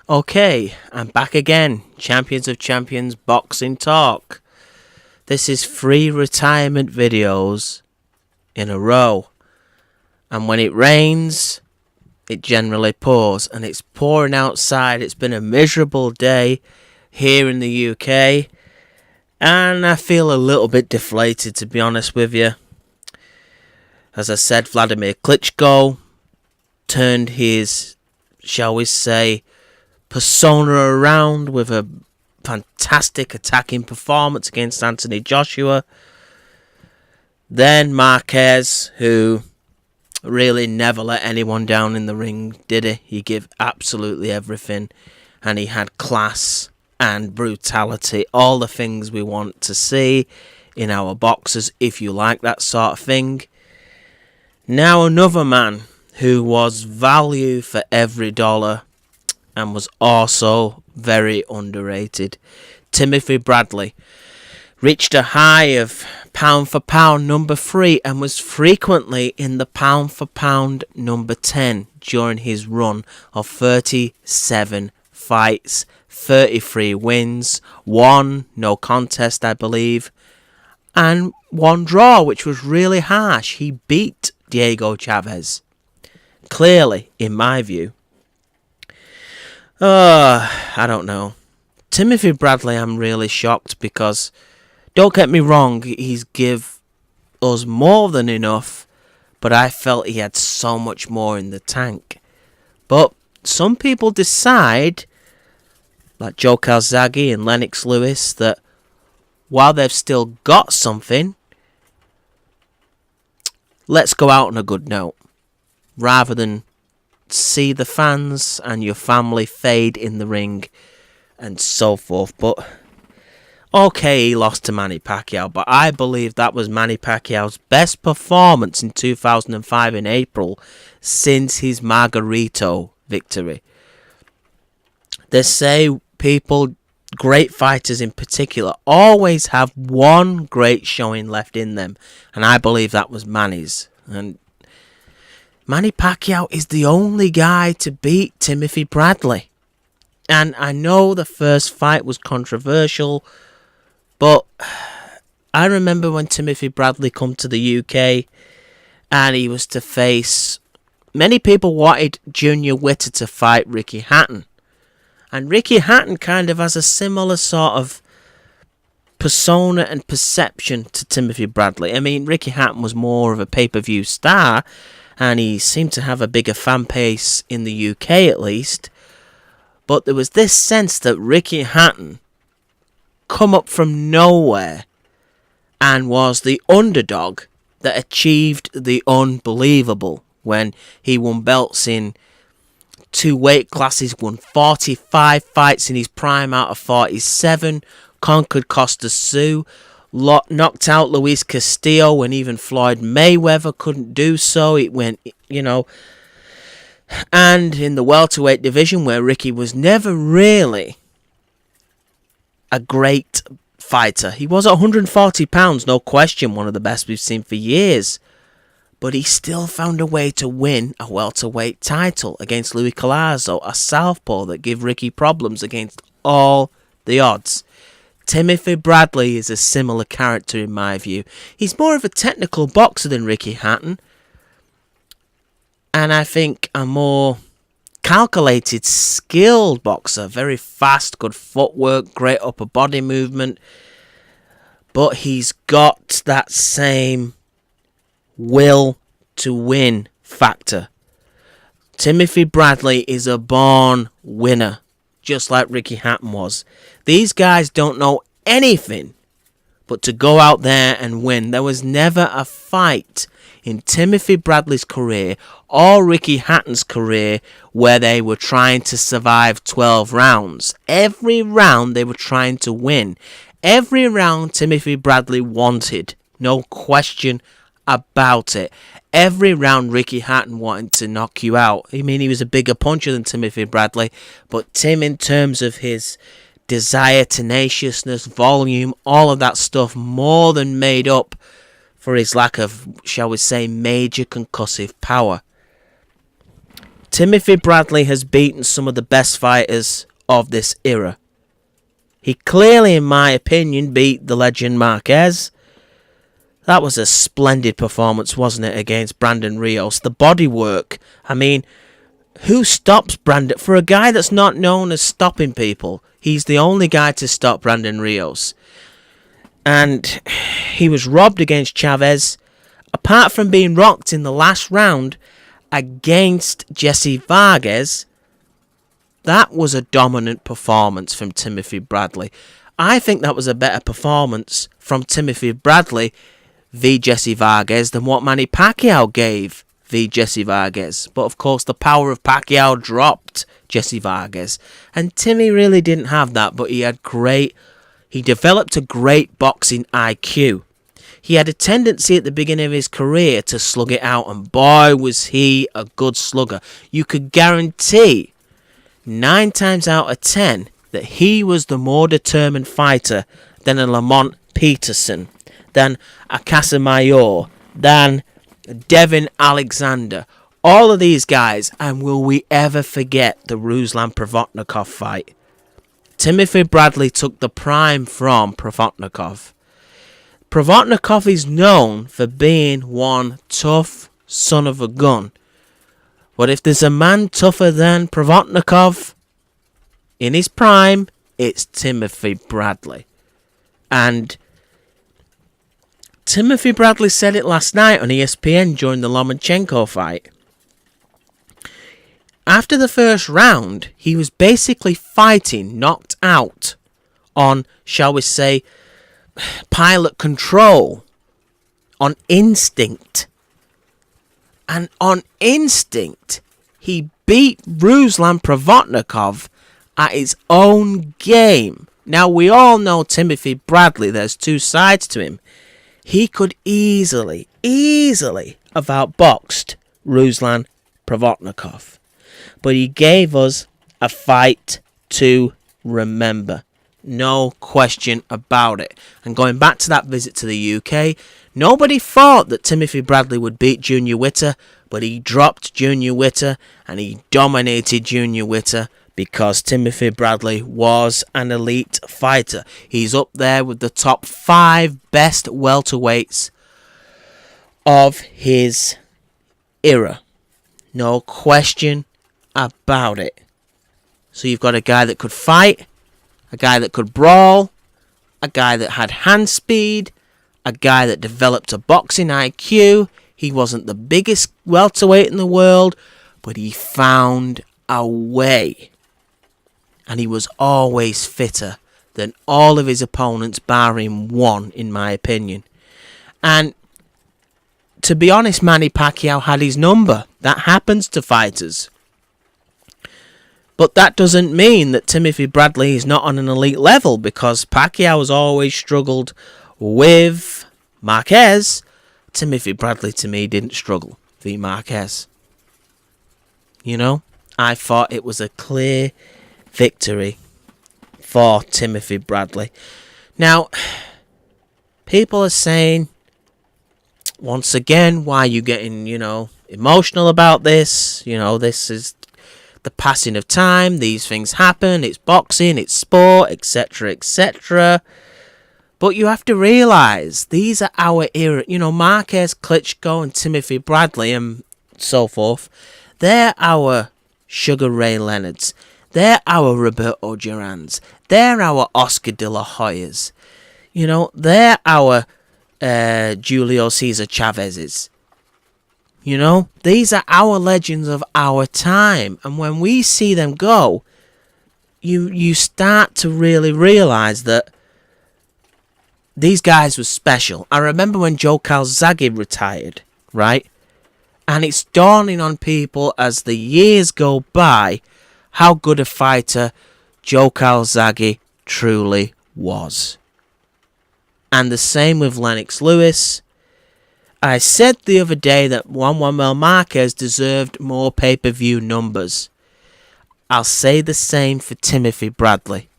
Okay, I'm back again. Champions of Champions Boxing Talk. This is 3 retirement videos in a row. And when it rains, it generally pours. And it's pouring outside. It's been a miserable day here in the UK. And I feel a little bit deflated, to be honest with you. As I said, Vladimir Klitschko turned his, shall we say, persona around with a fantastic attacking performance against Anthony Joshua. Then Marquez, who really never let anyone down in the ring, did he? He gave absolutely everything, and he had class and brutality, all the things we want to see in our boxers, if you like that sort of thing. Now another man who was value for every dollar and was also very underrated. Timothy Bradley reached a high of pound for pound number 3 and was frequently in the pound for pound number 10 during his run of 37 fights, 33 wins, 1 no contest I believe, and 1 draw, which was really harsh. He beat Diego Chavez. Clearly, in my view. I don't know. Timothy Bradley, I'm really shocked because, don't get me wrong, he's give us more than enough, but I felt he had so much more in the tank. But some people decide, like Joe Calzaghe and Lennox Lewis, that while they've still got something, let's go out on a good note, rather than see the fans and your family fade in the ring and so forth. But okay, he lost to Manny Pacquiao, but I believe that was Manny Pacquiao's best performance in 2005 in April since his Margarito victory. They say people, great fighters in particular, always have one great showing left in them, and I believe that was Manny's. And Manny Pacquiao is the only guy to beat Timothy Bradley. And I know the first fight was controversial, but I remember when Timothy Bradley come to the UK and he was to face, many people wanted Junior Witter to fight Ricky Hatton. And Ricky Hatton kind of has a similar sort of persona and perception to Timothy Bradley. I mean, Ricky Hatton was more of a pay-per-view star, and he seemed to have a bigger fan base in the UK at least. But there was this sense that Ricky Hatton come up from nowhere and was the underdog that achieved the unbelievable when he won belts in 2 weight classes, won 45 fights in his prime out of 47, conquered Costa Sioux, knocked out Luis Castillo when even Floyd Mayweather couldn't do so. It went, and in the welterweight division, where Ricky was never really a great fighter. He was at 140 pounds, no question, one of the best we've seen for years. But he still found a way to win a welterweight title against Louis Collazo, a southpaw that gave Ricky problems against all the odds. Timothy Bradley is a similar character in my view. He's more of a technical boxer than Ricky Hatton, and I think a more calculated, skilled boxer. Very fast, good footwork, great upper body movement, but he's got that same will to win factor. Timothy Bradley is a born winner, just like Ricky Hatton was. These guys don't know anything but to go out there and win. There was never a fight in Timothy Bradley's career or Ricky Hatton's career where they were trying to survive 12 rounds. Every round they were trying to win. Every round Timothy Bradley wanted. No question about it. Every round Ricky Hatton wanted to knock you out. I mean, he was a bigger puncher than Timothy Bradley, but Tim, in terms of his desire, tenaciousness, volume, all of that stuff, more than made up for his lack of, shall we say, major concussive power. Timothy Bradley has beaten some of the best fighters of this era. He clearly, in my opinion, beat the legend Marquez. That was a splendid performance, wasn't it, against Brandon Rios? The bodywork. I mean, who stops Brandon? For a guy that's not known as stopping people, he's the only guy to stop Brandon Rios. And he was robbed against Chavez. Apart from being rocked in the last round against Jesse Vargas, that was a dominant performance from Timothy Bradley. I think that was a better performance from Timothy Bradley v Jesse Vargas than what Manny Pacquiao gave v Jesse Vargas. But of course the power of Pacquiao dropped Jesse Vargas. And Timmy really didn't have that, but he developed a great boxing IQ. He had a tendency at the beginning of his career to slug it out, and boy was he a good slugger. You could guarantee 9 times out of 10 that he was the more determined fighter than a Lamont Peterson, than a Casamayor, than Devin Alexander. All of these guys, and will we ever forget the Ruslan Provodnikov fight? Timothy Bradley took the prime from Provodnikov. Provodnikov is known for being one tough son of a gun. But if there's a man tougher than Provodnikov in his prime, it's Timothy Bradley. And Timothy Bradley said it last night on ESPN during the Lomachenko fight. After the first round, he was basically fighting knocked out on, shall we say, pilot control, on instinct. And on instinct, he beat Ruslan Provodnikov at his own game. Now, we all know Timothy Bradley, there's two sides to him. He could easily have outboxed Ruslan Provodnikov. But he gave us a fight to remember. No question about it. And going back to that visit to the UK, nobody thought that Timothy Bradley would beat Junior Witter, but he dropped Junior Witter and he dominated Junior Witter because Timothy Bradley was an elite fighter. He's up there with the top 5 best welterweights of his era. No question about it. So you've got a guy that could fight, a guy that could brawl, a guy that had hand speed, a guy that developed a boxing IQ. He wasn't the biggest welterweight in the world, but he found a way. And he was always fitter than all of his opponents, barring one, in my opinion. And to be honest, Manny Pacquiao had his number. That happens to fighters. But that doesn't mean that Timothy Bradley is not on an elite level, because Pacquiao has always struggled with Marquez. Timothy Bradley, to me, didn't struggle v Marquez. You know, I thought it was a clear victory for Timothy Bradley. Now, people are saying, once again, why are you getting, emotional about this? This is the passing of time. These things happen. It's boxing, it's sport, etc., etc. But you have to realise, these are our era. Marquez, Klitschko and Timothy Bradley and so forth, they're our Sugar Ray Leonards. They're our Roberto Durans. They're our Oscar De La Hoyas. They're our Julio Cesar Chavez's. These are our legends of our time. And when we see them go, you start to really realise that these guys were special. I remember when Joe Calzaghe retired, right? And it's dawning on people as the years go by how good a fighter Joe Calzaghe truly was. And the same with Lennox Lewis. I said the other day that Juan Manuel Marquez deserved more pay-per-view numbers. I'll say the same for Timothy Bradley.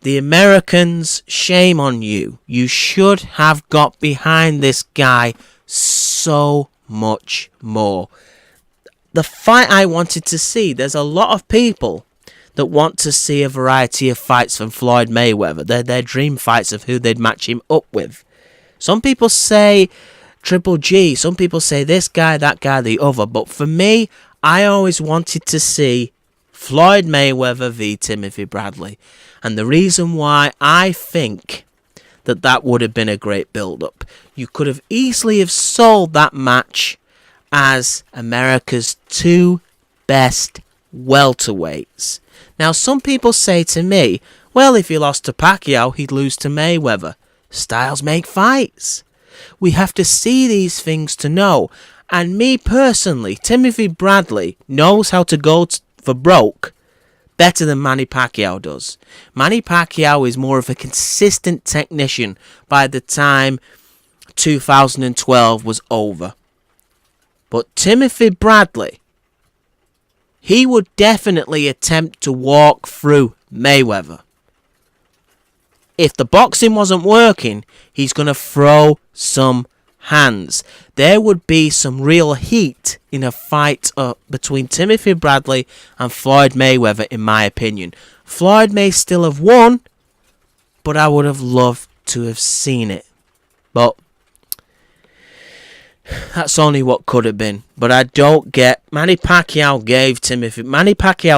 The Americans, shame on you. You should have got behind this guy so much more. the fight I wanted to see, there's a lot of people that want to see a variety of fights from Floyd Mayweather. They're their dream fights of who they'd match him up with. Some people say Triple G. Some people say this guy, that guy, the other. But for me, I always wanted to see Floyd Mayweather v Timothy Bradley. And the reason why I think that would have been a great build-up. You could have easily have sold that match as America's two best welterweights. Now, some people say to me, well, if he lost to Pacquiao, he'd lose to Mayweather. Styles make fights. We have to see these things to know. And me personally, Timothy Bradley knows how to go for broke better than Manny Pacquiao does. Manny Pacquiao is more of a consistent technician by the time 2012 was over. But Timothy Bradley, he would definitely attempt to walk through Mayweather. If the boxing wasn't working, he's going to throw some hands. There would be some real heat in a fight between Timothy Bradley and Floyd Mayweather, in my opinion. Floyd may still have won, but I would have loved to have seen it. But that's only what could have been. But I don't get... Manny Pacquiao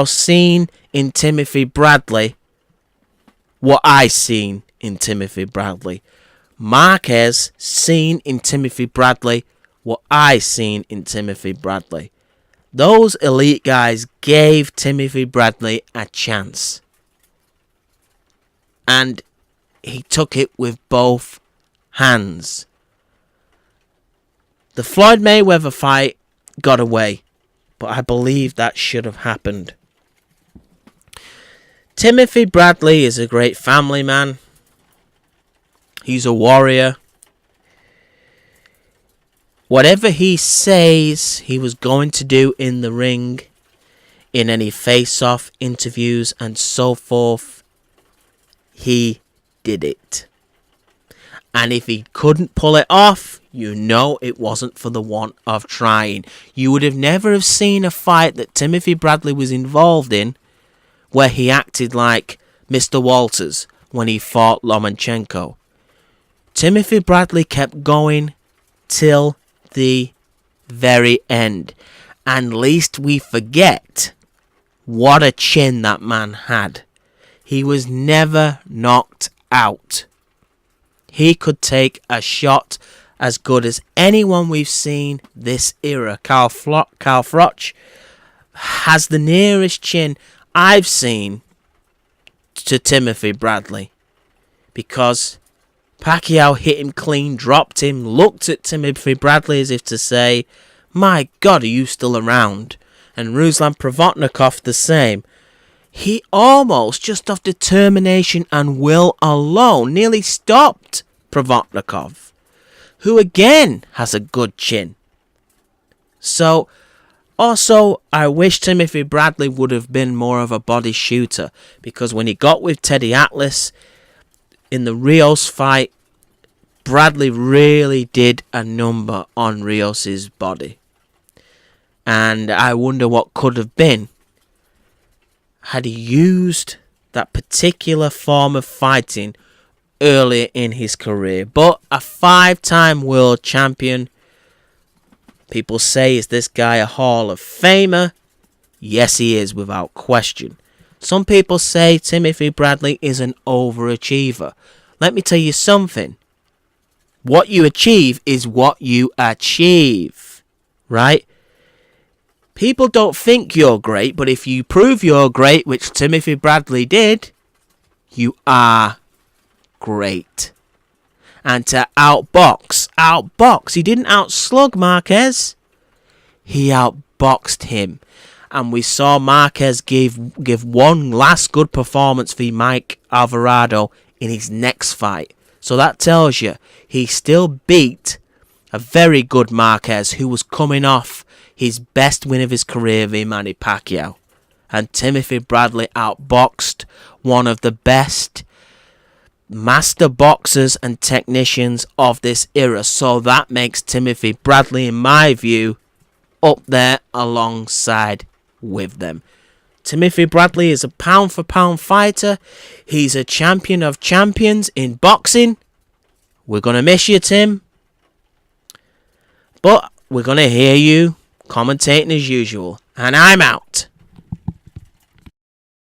seen in Timothy Bradley what I seen in Timothy Bradley. Marquez seen in Timothy Bradley what I seen in Timothy Bradley. Those elite guys gave Timothy Bradley a chance. And he took it with both hands. The Floyd Mayweather fight got away, but I believe that should have happened. Timothy Bradley is a great family man. He's a warrior. Whatever he says he was going to do in the ring, in any face-off interviews and so forth, he did it. And if he couldn't pull it off, you know it wasn't for the want of trying. You would have never have seen a fight that Timothy Bradley was involved in where he acted like Mr. Walters when he fought Lomachenko. Timothy Bradley kept going till the very end. And lest we forget what a chin that man had. He was never knocked out. He could take a shot as good as anyone we've seen this era. Carl Froch has the nearest chin I've seen to Timothy Bradley. Because Pacquiao hit him clean, dropped him, looked at Timothy Bradley as if to say, my God, are you still around? And Ruslan Provodnikov the same. He almost, just off determination and will alone, nearly stopped Provodnikov, who again has a good chin. So, also, I wish Timothy Bradley would have been more of a body shooter, because when he got with Teddy Atlas in the Rios fight, Bradley really did a number on Rios' body. And I wonder what could have been had he used that particular form of fighting earlier in his career. But a 5-time world champion. People say, is this guy a Hall of Famer? Yes, he is, without question. Some people say Timothy Bradley is an overachiever. Let me tell you something. What you achieve is what you achieve. Right? People don't think you're great, but if you prove you're great, which Timothy Bradley did, you are great. And to outbox. He didn't outslug Marquez. He outboxed him. And we saw Marquez give one last good performance for Mike Alvarado in his next fight. So that tells you he still beat a very good Marquez who was coming off his best win of his career v Manny Pacquiao. And Timothy Bradley outboxed one of the best master boxers and technicians of this era. So that makes Timothy Bradley, in my view, up there alongside with them. Timothy Bradley is a pound-for-pound fighter. He's a champion of champions in boxing. We're going to miss you, Tim. But we're going to hear you commentating as usual. And I'm out.